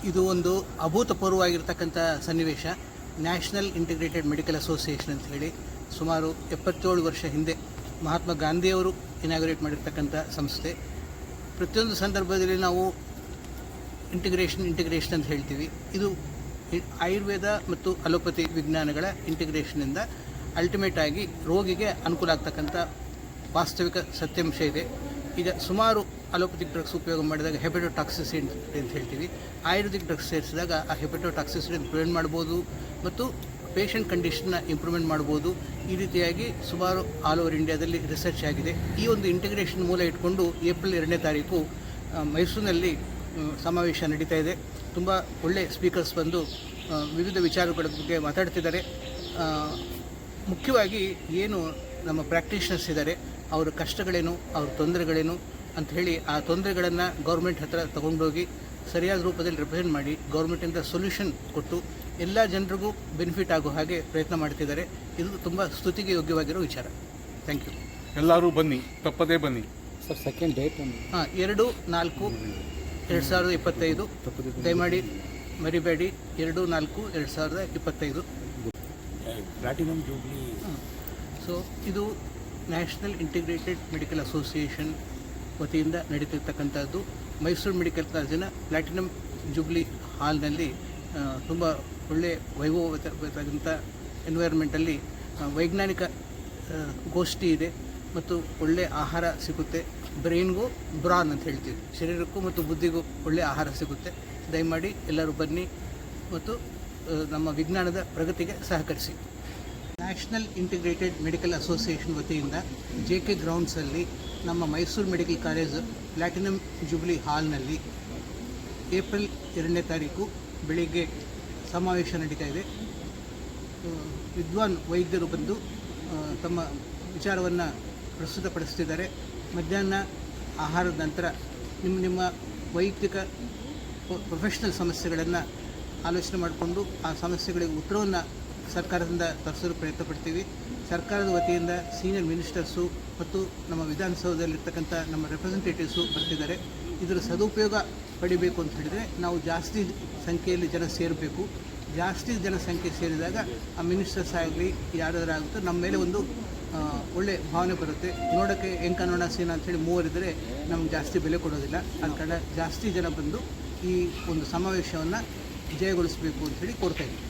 ಇದು ಒಂದು ಅಭೂತಪೂರ್ವವಾಗಿರ್ತಕ್ಕಂಥ ಸನ್ನಿವೇಶ. ನ್ಯಾಷನಲ್ ಇಂಟಿಗ್ರೇಟೆಡ್ ಮೆಡಿಕಲ್ ಅಸೋಸಿಯೇಷನ್ ಅಂತ ಹೇಳಿ ಸುಮಾರು 77 ವರ್ಷ ಹಿಂದೆ ಮಹಾತ್ಮ ಗಾಂಧಿಯವರು ಇನಾಗ್ರೇಟ್ ಮಾಡಿರ್ತಕ್ಕಂಥ ಸಂಸ್ಥೆ. ಪ್ರತಿಯೊಂದು ಸಂದರ್ಭದಲ್ಲಿ ನಾವು ಇಂಟಿಗ್ರೇಷನ್ ಅಂತ ಹೇಳ್ತೀವಿ. ಇದು ಆಯುರ್ವೇದ ಮತ್ತು ಅಲೋಪತಿ ವಿಜ್ಞಾನಗಳ ಇಂಟಿಗ್ರೇಷನಿಂದ ಅಲ್ಟಿಮೇಟ್ ಆಗಿ ರೋಗಿಗೆ ಅನುಕೂಲ ಆಗ್ತಕ್ಕಂಥ ವಾಸ್ತವಿಕ ಸತ್ಯಾಂಶ ಇದೆ. ಈಗ ಸುಮಾರು ಅಲೋಪತಿಕ್ ಡ್ರಗ್ಸ್ ಉಪಯೋಗ ಮಾಡಿದಾಗ ಹೆಪಟೋಟಾಕ್ಸಿಸಿಟಿ ಅಂತ ಹೇಳ್ತೀವಿ. ಆಯುರ್ವೇದಿಕ್ ಡ್ರಗ್ಸ್ ಸೇರಿಸಿದಾಗ ಆ ಹೆಪಟೋಟಾಕ್ಸಿಸಿಟಿ ಪ್ರಿವೆಂಟ್ ಮಾಡ್ಬೋದು ಮತ್ತು ಪೇಷಂಟ್ ಕಂಡೀಷನ್ನ ಇಂಪ್ರೂವ್ಮೆಂಟ್ ಮಾಡ್ಬೋದು. ಈ ರೀತಿಯಾಗಿ ಸುಮಾರು ಆಲ್ ಓವರ್ ಇಂಡಿಯಾದಲ್ಲಿ ರಿಸರ್ಚ್ ಆಗಿದೆ. ಈ ಒಂದು ಇಂಟಿಗ್ರೇಷನ್ ಮೂಲ ಇಟ್ಕೊಂಡು ಏಪ್ರಿಲ್ 2ನೇ ತಾರೀಕು ಮೈಸೂರಿನಲ್ಲಿ ಸಮಾವೇಶ ನಡೀತಾ ಇದೆ. ತುಂಬ ಒಳ್ಳೆಯ ಸ್ಪೀಕರ್ಸ್ ಬಂದು ವಿವಿಧ ವಿಚಾರಗಳ ಬಗ್ಗೆ ಮಾತಾಡ್ತಿದ್ದಾರೆ. ಮುಖ್ಯವಾಗಿ ಏನು ನಮ್ಮ ಪ್ರಾಕ್ಟೀಷನರ್ಸ್ ಇದ್ದಾರೆ, ಅವರ ಕಷ್ಟಗಳೇನು, ಅವ್ರ ತೊಂದರೆಗಳೇನು ಅಂಥೇಳಿ ಆ ತೊಂದರೆಗಳನ್ನು ಗೌರ್ಮೆಂಟ್ ಹತ್ರ ತಗೊಂಡೋಗಿ ಸರಿಯಾದ ರೂಪದಲ್ಲಿ ರೆಪ್ರೆಸೆಂಟ್ ಮಾಡಿ ಗೌರ್ಮೆಂಟಿಂದ ಸೊಲ್ಯೂಷನ್ ಕೊಟ್ಟು ಎಲ್ಲ ಜನರಿಗೂ ಬೆನಿಫಿಟ್ ಆಗೋ ಹಾಗೆ ಪ್ರಯತ್ನ ಮಾಡ್ತಿದ್ದಾರೆ. ಇದು ತುಂಬ ಸ್ತುತಿಗೆ ಯೋಗ್ಯವಾಗಿರೋ ವಿಚಾರ. Thank you. ಎಲ್ಲರೂ ಬನ್ನಿ, ತಪ್ಪದೇ ಬನ್ನಿ ಸರ್. ಸೆಕೆಂಡ್ ಡೇಟ್ 2/4/2025 ದಯಮಾಡಿ ಮರಿಬೇಡಿ. 2/4/2025 ಪ್ಲಾಟಿನಮ್ ಜೂಬ್ಲಿ. ಸೊ ಇದು ನ್ಯಾಷನಲ್ ಇಂಟಿಗ್ರೇಟೆಡ್ ಮೆಡಿಕಲ್ ಅಸೋಸಿಯೇಷನ್ ವತಿಯಿಂದ ನಡೀತಿರ್ತಕ್ಕಂಥದ್ದು. ಮೈಸೂರು ಮೆಡಿಕಲ್ ಕಾಲೇಜಿನ ಪ್ಲಾಟಿನಮ್ ಜೂಬ್ಲಿ ಹಾಲ್ನಲ್ಲಿ ತುಂಬ ಒಳ್ಳೆಯ ವೈಭವವಾದಂಥ ಎನ್ವೈರ್ಮೆಂಟಲ್ಲಿ ವೈಜ್ಞಾನಿಕ ಗೋಷ್ಠಿ ಇದೆ ಮತ್ತು ಒಳ್ಳೆಯ ಆಹಾರ ಸಿಗುತ್ತೆ. ಬ್ರೈನ್ಗೂ ಬ್ರಾನ್ ಅಂತ ಹೇಳ್ತೀವಿ, ಶರೀರಕ್ಕೂ ಮತ್ತು ಬುದ್ಧಿಗೂ ಒಳ್ಳೆಯ ಆಹಾರ ಸಿಗುತ್ತೆ. ದಯಮಾಡಿ ಎಲ್ಲರೂ ಬನ್ನಿ ಮತ್ತು ನಮ್ಮ ವಿಜ್ಞಾನದ ಪ್ರಗತಿಗೆ ಸಹಕರಿಸಿ. ನ್ಯಾಷನಲ್ ಇಂಟಿಗ್ರೇಟೆಡ್ ಮೆಡಿಕಲ್ ಅಸೋಸಿಯೇಷನ್ ವತಿಯಿಂದ JK ಗ್ರೌಂಡ್ಸಲ್ಲಿ ನಮ್ಮ Mysuru medical college platinum jubilee ಹಾಲ್ನಲ್ಲಿ ಏಪ್ರಿಲ್ 2ನೇ ತಾರೀಕು ಬೆಳಿಗ್ಗೆ ಸಮಾವೇಶ ನಡೀತಾ ಇದೆ. ವಿದ್ವಾನ್ ವೈದ್ಯರು ಬಂದು ತಮ್ಮ ವಿಚಾರವನ್ನು ಪ್ರಸ್ತುತಪಡಿಸ್ತಿದ್ದಾರೆ. ಮಧ್ಯಾಹ್ನ ಆಹಾರದ ನಂತರ ನಿಮ್ಮ ವೈಯಕ್ತಿಕ ಪ್ರೊಫೆಷ್ನಲ್ ಸಮಸ್ಯೆಗಳನ್ನು ಆಲೋಚನೆ ಮಾಡಿಕೊಂಡು ಆ ಸಮಸ್ಯೆಗಳಿಗೆ ಉತ್ತರವನ್ನು ಸರ್ಕಾರದಿಂದ ತರಿಸಲು ಪ್ರಯತ್ನ ಪಡ್ತೀವಿ. ಸರ್ಕಾರದ ವತಿಯಿಂದ ಸೀನಿಯರ್ ಮಿನಿಸ್ಟರ್ಸು ಮತ್ತು ನಮ್ಮ ವಿಧಾನಸೌಧದಲ್ಲಿರ್ತಕ್ಕಂಥ ನಮ್ಮ ರೆಪ್ರೆಸೆಂಟೇಟಿವ್ಸು ಬರ್ತಿದ್ದಾರೆ. ಇದರ ಸದುಪಯೋಗ ಪಡಿಬೇಕು ಅಂತ ಹೇಳಿದರೆ ನಾವು ಜಾಸ್ತಿ ಸಂಖ್ಯೆಯಲ್ಲಿ ಜನ ಸೇರಬೇಕು. ಜಾಸ್ತಿ ಜನಸಂಖ್ಯೆ ಸೇರಿದಾಗ ಆ ಮಿನಿಸ್ಟರ್ಸ್ ಆಗಲಿ ಯಾರಾದರೂ ನಮ್ಮ ಮೇಲೆ ಒಂದು ಒಳ್ಳೆಯ ಭಾವನೆ ಬರುತ್ತೆ. ನೋಡೋಕ್ಕೆ ಎಂಕನೋಣ ಸೀನ ಅಂಥೇಳಿ ಮೂವರಿದ್ದರೆ ನಮ್ಗೆ ಜಾಸ್ತಿ ಬೆಲೆ ಕೊಡೋದಿಲ್ಲ. ಆದ ಕಾರಣ ಜಾಸ್ತಿ ಜನ ಬಂದು ಈ ಒಂದು ಸಮಾವೇಶವನ್ನು ಜಯಗೊಳಿಸಬೇಕು ಅಂಥೇಳಿ ಕೋರ್ತಾ ಇದ್ದೀವಿ.